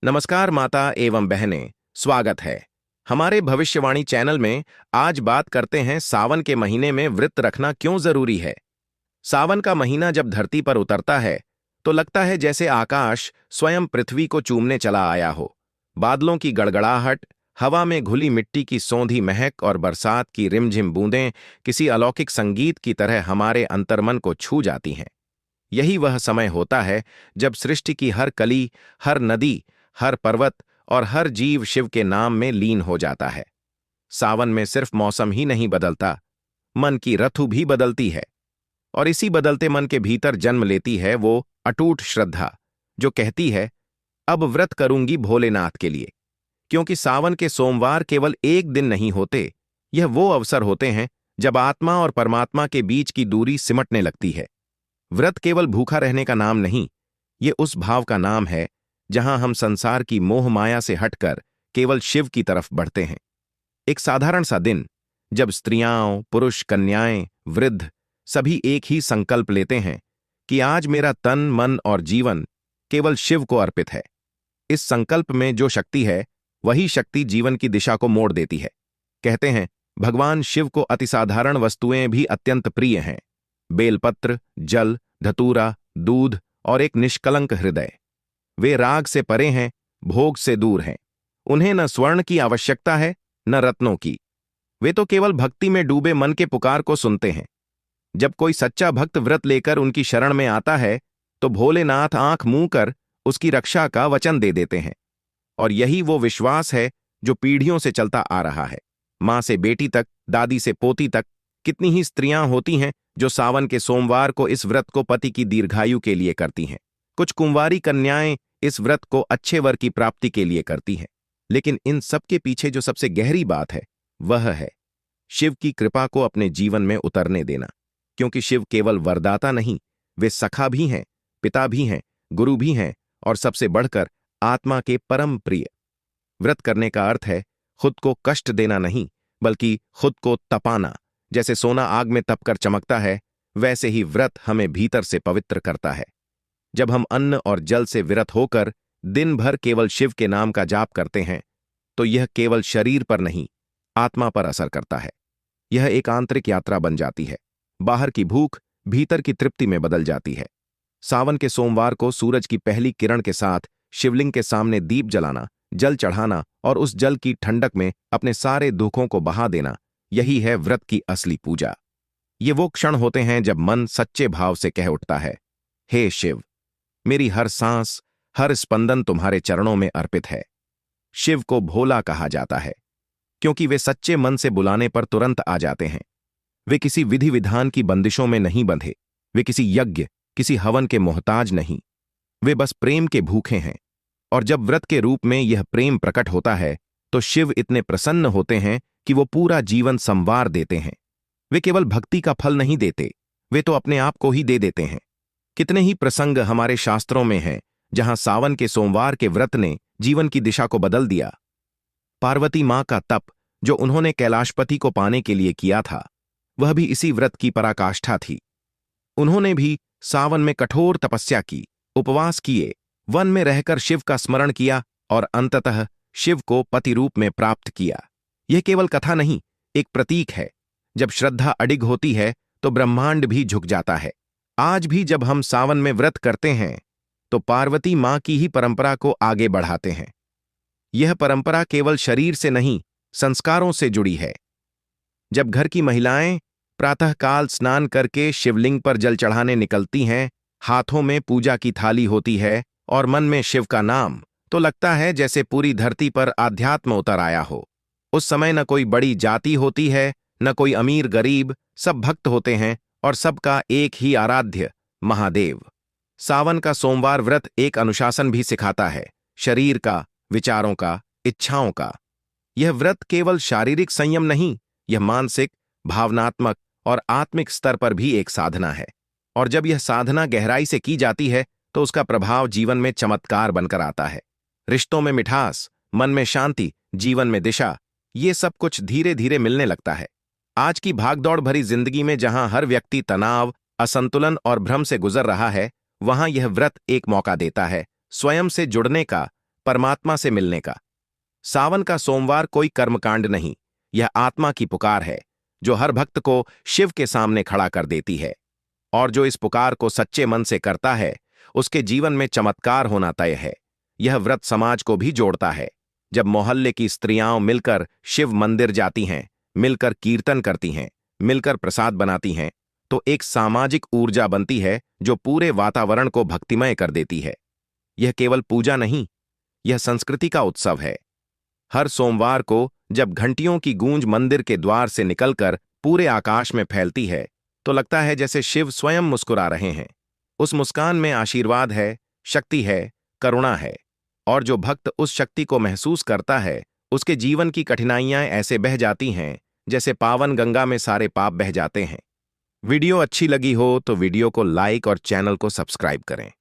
नमस्कार माता एवं बहनें, स्वागत है। हमारे भविष्यवाणी चैनल में आज बात करते हैं सावन के महीने में व्रत रखना क्यों जरूरी है। सावन का महीना जब धरती पर उतरता है तो लगता है जैसे आकाश स्वयं पृथ्वी को चूमने चला आया हो। बादलों की गड़गड़ाहट, हवा में घुली मिट्टी की सौंधी महक और बरसात की रिमझिम बूंदें किसी अलौकिक संगीत की तरह हमारे अंतर्मन को छू जाती हैं। यही वह समय होता है जब सृष्टि की हर कली, हर नदी, हर पर्वत और हर जीव शिव के नाम में लीन हो जाता है। सावन में सिर्फ मौसम ही नहीं बदलता, मन की रथु भी बदलती है। और इसी बदलते मन के भीतर जन्म लेती है वो अटूट श्रद्धा जो कहती है, अब व्रत करूंगी भोलेनाथ के लिए। क्योंकि सावन के सोमवार केवल एक दिन नहीं होते, यह वो अवसर होते हैं जब आत्मा और परमात्मा के बीच की दूरी सिमटने लगती है। व्रत केवल भूखा रहने का नाम नहीं, ये उस भाव का नाम है जहां हम संसार की मोह माया से हटकर केवल शिव की तरफ बढ़ते हैं। एक साधारण सा दिन जब स्त्रियां, पुरुष, कन्याएं, वृद्ध सभी एक ही संकल्प लेते हैं कि आज मेरा तन, मन और जीवन केवल शिव को अर्पित है। इस संकल्प में जो शक्ति है, वही शक्ति जीवन की दिशा को मोड़ देती है। कहते हैं भगवान शिव को अतिसाधारण वस्तुएं भी अत्यंत प्रिय हैं। बेलपत्र, जल, धतूरा, दूध और एक निष्कलंक हृदय। वे राग से परे हैं, भोग से दूर हैं। उन्हें न स्वर्ण की आवश्यकता है, न रत्नों की। वे तो केवल भक्ति में डूबे मन के पुकार को सुनते हैं। जब कोई सच्चा भक्त व्रत लेकर उनकी शरण में आता है तो भोलेनाथ आंख मूंद कर उसकी रक्षा का वचन दे देते हैं। और यही वो विश्वास है जो पीढ़ियों से चलता आ रहा है। मां से बेटी तक, दादी से पोती तक कितनी ही स्त्रियां होती हैं जो सावन के सोमवार को इस व्रत को पति की दीर्घायु के लिए करती हैं। कुछ कुंवारी कन्याएं इस व्रत को अच्छे वर की प्राप्ति के लिए करती हैं। लेकिन इन सब के पीछे जो सबसे गहरी बात है वह है शिव की कृपा को अपने जीवन में उतरने देना। क्योंकि शिव केवल वरदाता नहीं, वे सखा भी हैं, पिता भी हैं, गुरु भी हैं और सबसे बढ़कर आत्मा के परम प्रिय। व्रत करने का अर्थ है खुद को कष्ट देना नहीं, बल्कि खुद को तपाना। जैसे सोना आग में तपकर चमकता है, वैसे ही व्रत हमें भीतर से पवित्र करता है। जब हम अन्न और जल से विरत होकर दिन भर केवल शिव के नाम का जाप करते हैं तो यह केवल शरीर पर नहीं, आत्मा पर असर करता है। यह एक आंतरिक यात्रा बन जाती है। बाहर की भूख भीतर की तृप्ति में बदल जाती है। सावन के सोमवार को सूरज की पहली किरण के साथ शिवलिंग के सामने दीप जलाना, जल चढ़ाना और उस जल की ठंडक में अपने सारे दुखों को बहा देना, यही है व्रत की असली पूजा। ये वो क्षण होते हैं जब मन सच्चे भाव से कह उठता है, हे शिव, मेरी हर सांस, हर स्पंदन तुम्हारे चरणों में अर्पित है। शिव को भोला कहा जाता है क्योंकि वे सच्चे मन से बुलाने पर तुरंत आ जाते हैं। वे किसी विधि विधान की बंदिशों में नहीं बंधे, वे किसी यज्ञ, किसी हवन के मोहताज नहीं। वे बस प्रेम के भूखे हैं। और जब व्रत के रूप में यह प्रेम प्रकट होता है तो शिव इतने प्रसन्न होते हैं कि वो पूरा जीवन संवार देते हैं। वे केवल भक्ति का फल नहीं देते, वे तो अपने आप को ही दे देते हैं। कितने ही प्रसंग हमारे शास्त्रों में हैं जहां सावन के सोमवार के व्रत ने जीवन की दिशा को बदल दिया। पार्वती मां का तप जो उन्होंने कैलाशपति को पाने के लिए किया था, वह भी इसी व्रत की पराकाष्ठा थी। उन्होंने भी सावन में कठोर तपस्या की, उपवास किए, वन में रहकर शिव का स्मरण किया और अंततः शिव को पति रूप में प्राप्त किया। यह केवल कथा नहीं, एक प्रतीक है। जब श्रद्धा अडिग होती है तो ब्रह्मांड भी झुक जाता है। आज भी जब हम सावन में व्रत करते हैं तो पार्वती मां की ही परंपरा को आगे बढ़ाते हैं। यह परंपरा केवल शरीर से नहीं, संस्कारों से जुड़ी है। जब घर की महिलाएं प्रातःकाल स्नान करके शिवलिंग पर जल चढ़ाने निकलती हैं, हाथों में पूजा की थाली होती है और मन में शिव का नाम, तो लगता है जैसे पूरी धरती पर आध्यात्म उतर आया हो। उस समय न कोई बड़ी जाति होती है, न कोई अमीर गरीब, सब भक्त होते हैं और सबका एक ही आराध्य महादेव। सावन का सोमवार व्रत एक अनुशासन भी सिखाता है, शरीर का, विचारों का, इच्छाओं का। यह व्रत केवल शारीरिक संयम नहीं, यह मानसिक, भावनात्मक और आत्मिक स्तर पर भी एक साधना है। और जब यह साधना गहराई से की जाती है तो उसका प्रभाव जीवन में चमत्कार बनकर आता है। रिश्तों में मिठास, मन में शांति, जीवन में दिशा, ये सब कुछ धीरे धीरे मिलने लगता है। आज की भागदौड़ भरी जिंदगी में जहां हर व्यक्ति तनाव, असंतुलन और भ्रम से गुजर रहा है, वहां यह व्रत एक मौका देता है स्वयं से जुड़ने का, परमात्मा से मिलने का। सावन का सोमवार कोई कर्मकांड नहीं, यह आत्मा की पुकार है जो हर भक्त को शिव के सामने खड़ा कर देती है। और जो इस पुकार को सच्चे मन से करता है उसके जीवन में चमत्कार होना तय है। यह व्रत समाज को भी जोड़ता है। जब मोहल्ले की स्त्रियां मिलकर शिव मंदिर जाती हैं, मिलकर कीर्तन करती हैं, मिलकर प्रसाद बनाती हैं, तो एक सामाजिक ऊर्जा बनती है जो पूरे वातावरण को भक्तिमय कर देती है। यह केवल पूजा नहीं, यह संस्कृति का उत्सव है। हर सोमवार को जब घंटियों की गूंज मंदिर के द्वार से निकलकर पूरे आकाश में फैलती है तो लगता है जैसे शिव स्वयं मुस्कुरा रहे हैं। उस मुस्कान में आशीर्वाद है, शक्ति है, करुणा है। और जो भक्त उस शक्ति को महसूस करता है उसके जीवन की कठिनाइयां ऐसे बह जाती हैं जैसे पावन गंगा में सारे पाप बह जाते हैं। वीडियो अच्छी लगी हो तो वीडियो को लाइक और चैनल को सब्सक्राइब करें।